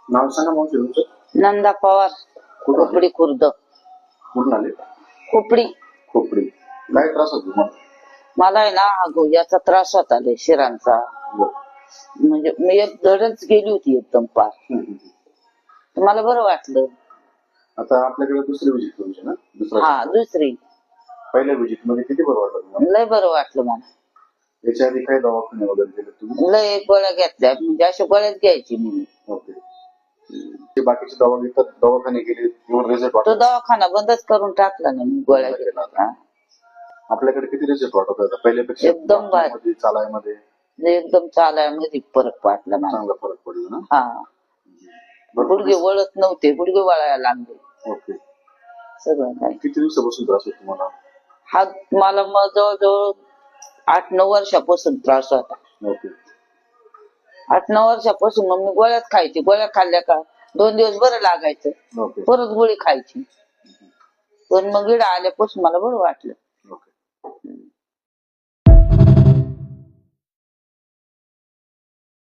नाव सांगा मावशी तुमचं. नंदा पवार, कुठं खोपडी खुर्द. कुठून आले? खोपडी. खोपडी. काय त्रास होतो तुम्हाला? मला आहे ना याचा त्रास होता लय शिरांचा. म्हणजे मी एक धडच गेली होती एकदम पार. मला बरं वाटलं. आता आपल्याकडे दुसरी विजिट तुमची ना? हा दुसरी. पहिल्या विजिट मध्ये किती बरं वाटलं तुम्हाला? लय बरं वाटलं मला. याच्या आधी काय दवाखाने वगैरे केले तुम्ही? लय गोळ्या घेतल्या, म्हणजे अशा गोळ्याच घ्यायची मी. ओके. ते बाकीचे दवाखाने गेले रिझल्ट तो दवाखाना बंदच करून टाकला ना मी गोळ्या घेतल्या. आपल्याकडे किती रिझल्ट वाटत होता पहिल्यापेक्षा? एकदम भारी. चालायमध्ये एकदम चालायमध्ये फरक वाटला मला. चांगला फरक पडला ना? हा. गुडघे वळत नव्हते, गुडघे वळायला लागले. ओके. सगळं काय. किती दिवसापासून त्रास होतो तुम्हाला? हा मला जवळजवळ 8-9 वर्षापासून त्रास होता. ओके. 8-9 वर्षापासून मग मी गोळ्याच खायची. गोळ्या खाल्ल्या का 2 दिवस बरं लागायचं. ओके. परत गोळी खायची. पण मग इकडे आल्यापासून मला बरं वाटलं.